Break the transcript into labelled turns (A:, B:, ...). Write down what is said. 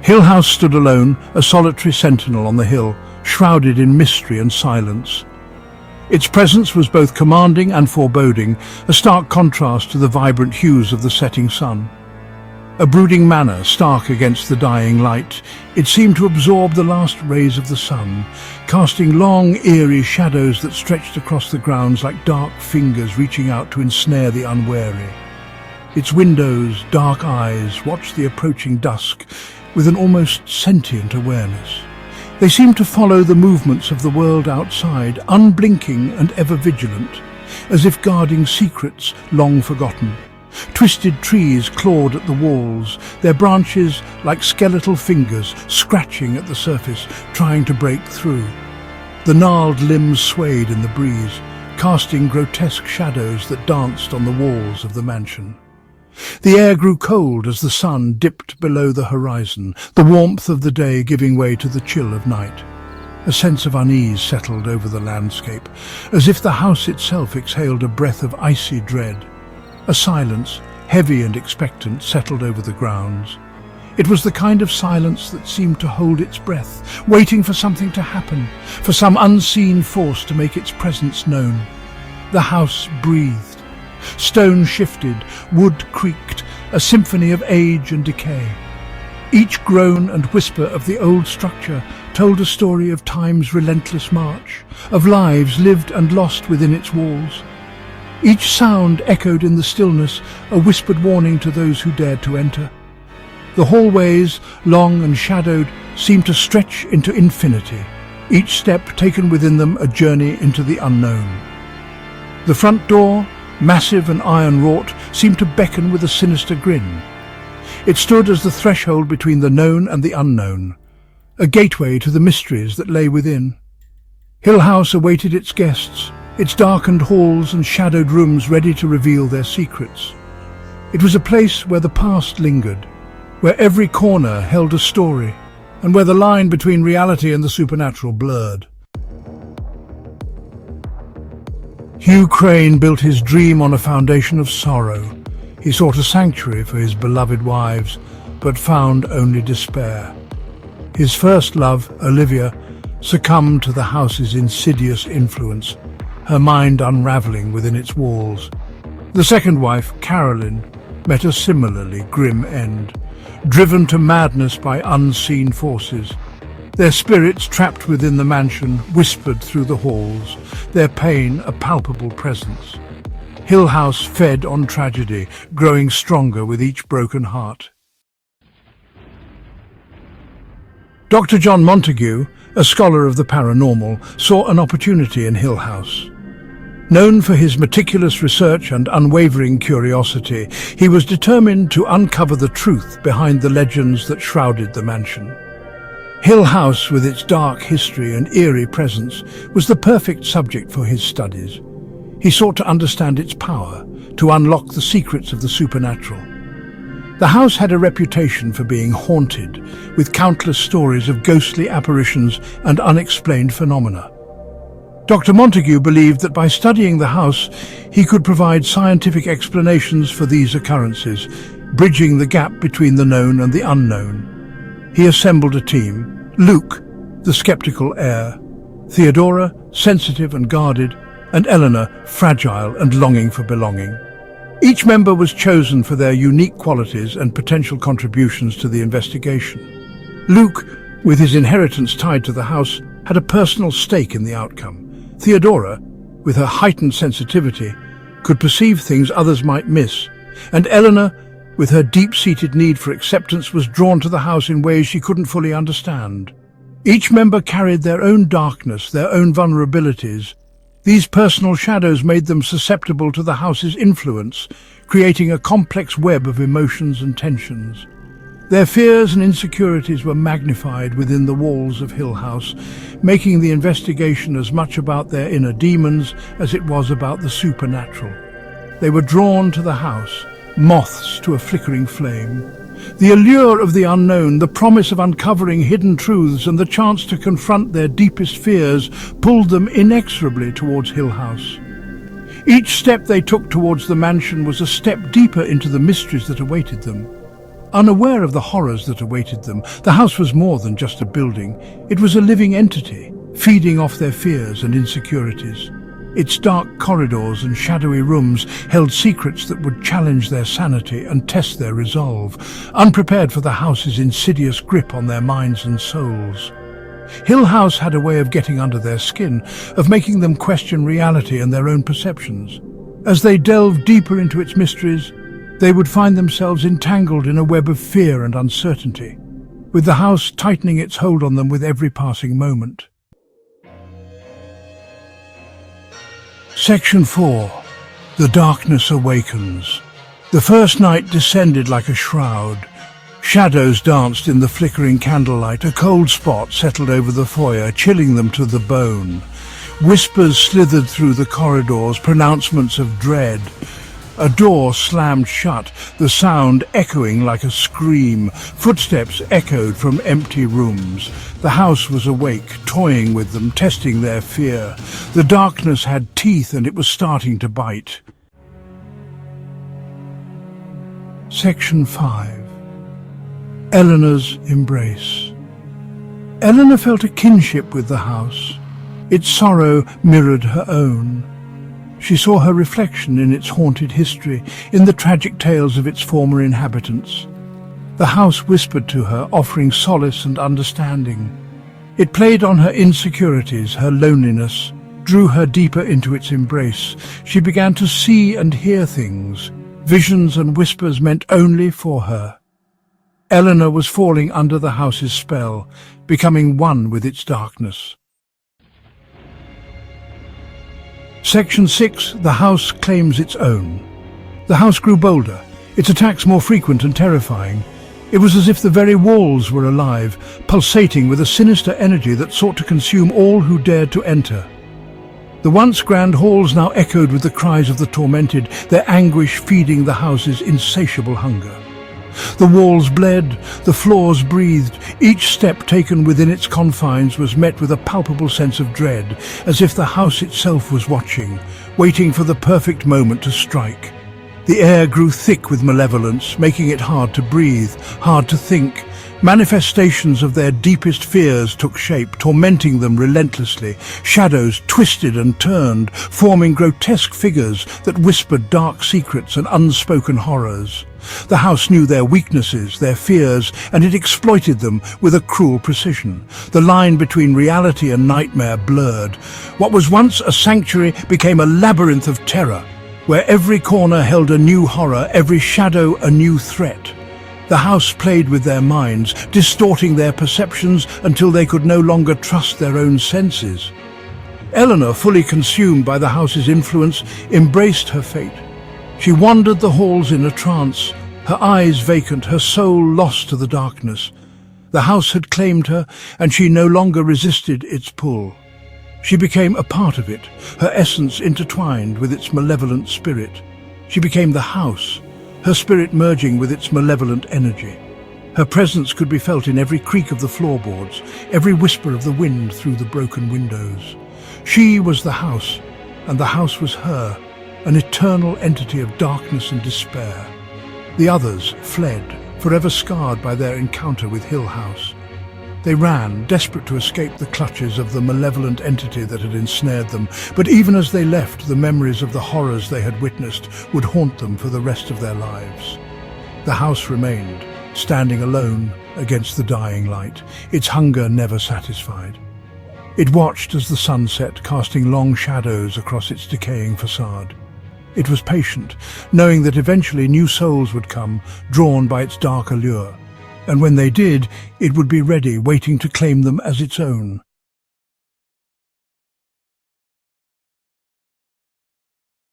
A: Hill House stood alone, a solitary sentinel on the hill, shrouded in mystery and silence. Its presence was both commanding and foreboding, a stark contrast to the vibrant hues of the setting sun. A brooding manor stark against the dying light, it seemed to absorb the last rays of the sun, casting long, eerie shadows that stretched across the grounds like dark fingers reaching out to ensnare the unwary. Its windows, dark eyes, watched the approaching dusk with an almost sentient awareness. They seemed to follow the movements of the world outside, unblinking and ever vigilant, as if guarding secrets long forgotten. Twisted trees clawed at the walls, their branches like skeletal fingers scratching at the surface, trying to break through. The gnarled limbs swayed in the breeze, casting grotesque shadows that danced on the walls of the mansion. The air grew cold as the sun dipped below the horizon, the warmth of the day giving way to the chill of night. A sense of unease settled over the landscape, as if the house itself exhaled a breath of icy dread. A silence, heavy and expectant, settled over the grounds. It was the kind of silence that seemed to hold its breath, waiting for something to happen, for some unseen force to make its presence known. The house breathed. Stone shifted, wood creaked, a symphony of age and decay. Each groan and whisper of the old structure told a story of time's relentless march, of lives lived and lost within its walls. Each sound echoed in the stillness, a whispered warning to those who dared to enter. The hallways, long and shadowed, seemed to stretch into infinity, each step taken within them a journey into the unknown. The front door, massive and iron-wrought, seemed to beckon with a sinister grin. It stood as the threshold between the known and the unknown, a gateway to the mysteries that lay within. Hill House awaited its guests, its darkened halls and shadowed rooms ready to reveal their secrets. It was a place where the past lingered, where every corner held a story, and where the line between reality and the supernatural blurred. Hugh Crain built his dream on a foundation of sorrow. He sought a sanctuary for his beloved wives, but found only despair. His first love, Olivia, succumbed to the house's insidious influence, her mind unraveling within its walls. The second wife, Carolyn, met a similarly grim end, driven to madness by unseen forces. Their spirits, trapped within the mansion, whispered through the halls, their pain a palpable presence. Hill House fed on tragedy, growing stronger with each broken heart. Dr. John Montague, a scholar of the paranormal, saw an opportunity in Hill House. Known for his meticulous research and unwavering curiosity, he was determined to uncover the truth behind the legends that shrouded the mansion. Hill House, with its dark history and eerie presence, was the perfect subject for his studies. He sought to understand its power, to unlock the secrets of the supernatural. The house had a reputation for being haunted, with countless stories of ghostly apparitions and unexplained phenomena. Dr. Montague believed that by studying the house, he could provide scientific explanations for these occurrences, bridging the gap between the known and the unknown. He assembled a team: Luke, the skeptical heir; Theodora, sensitive and guarded; and Eleanor, fragile and longing for belonging. Each member was chosen for their unique qualities and potential contributions to the investigation. Luke, with his inheritance tied to the house, had a personal stake in the outcome. Theodora, with her heightened sensitivity, could perceive things others might miss, and Eleanor, with her deep-seated need for acceptance, was drawn to the house in ways she couldn't fully understand. Each member carried their own darkness, their own vulnerabilities. These personal shadows made them susceptible to the house's influence, creating a complex web of emotions and tensions. Their fears and insecurities were magnified within the walls of Hill House, making the investigation as much about their inner demons as it was about the supernatural. They were drawn to the house, moths to a flickering flame. The allure of the unknown, the promise of uncovering hidden truths, and the chance to confront their deepest fears pulled them inexorably towards Hill House. Each step they took towards the mansion was a step deeper into the mysteries that awaited them. Unaware of the horrors that awaited them, the house was more than just a building. It was a living entity, feeding off their fears and insecurities. Its dark corridors and shadowy rooms held secrets that would challenge their sanity and test their resolve, unprepared for the house's insidious grip on their minds and souls. Hill House had a way of getting under their skin, of making them question reality and their own perceptions. As they delved deeper into its mysteries, they would find themselves entangled in a web of fear and uncertainty, with the house tightening its hold on them with every passing moment. Section 4. The Darkness Awakens. The first night descended like a shroud. Shadows danced in the flickering candlelight. A cold spot settled over the foyer, chilling them to the bone. Whispers slithered through the corridors, pronouncements of dread. A door slammed shut, the sound echoing like a scream. Footsteps echoed from empty rooms. The house was awake, toying with them, testing their fear. The darkness had teeth and it was starting to bite. Section 5. Eleanor's Embrace. Eleanor felt a kinship with the house. Its sorrow mirrored her own. She saw her reflection in its haunted history, in the tragic tales of its former inhabitants. The house whispered to her, offering solace and understanding. It played on her insecurities, her loneliness, drew her deeper into its embrace. She began to see and hear things, visions and whispers meant only for her. Eleanor was falling under the house's spell, becoming one with its darkness. Section 6. The house claims its own. The house grew bolder, its attacks more frequent and terrifying. It was as if the very walls were alive, pulsating with a sinister energy that sought to consume all who dared to enter. The once grand halls now echoed with the cries of the tormented, their anguish feeding the house's insatiable hunger. The walls bled, the floors breathed. Each step taken within its confines was met with a palpable sense of dread, as if the house itself was watching, waiting for the perfect moment to strike. The air grew thick with malevolence, making it hard to breathe, hard to think. Manifestations of their deepest fears took shape, tormenting them relentlessly. Shadows twisted and turned, forming grotesque figures that whispered dark secrets and unspoken horrors. The house knew their weaknesses, their fears, and it exploited them with a cruel precision. The line between reality and nightmare blurred. What was once a sanctuary became a labyrinth of terror, where every corner held a new horror, every shadow a new threat. The house played with their minds, distorting their perceptions until they could no longer trust their own senses. Eleanor, fully consumed by the house's influence, embraced her fate. She wandered the halls in a trance, her eyes vacant, her soul lost to the darkness. The house had claimed her, and she no longer resisted its pull. She became a part of it, her essence intertwined with its malevolent spirit. She became the house, her spirit merging with its malevolent energy. Her presence could be felt in every creak of the floorboards, every whisper of the wind through the broken windows. She was the house, and the house was her, an eternal entity of darkness and despair. The others fled, forever scarred by their encounter with Hill House. They ran, desperate to escape the clutches of the malevolent entity that had ensnared them, but even as they left, the memories of the horrors they had witnessed would haunt them for the rest of their lives. The house remained, standing alone against the dying light, its hunger never satisfied. It watched as the sun set, casting long shadows across its decaying facade. It was patient, knowing that eventually new souls would come, drawn by its dark allure. And when they did, it would be ready, waiting to claim them as its own.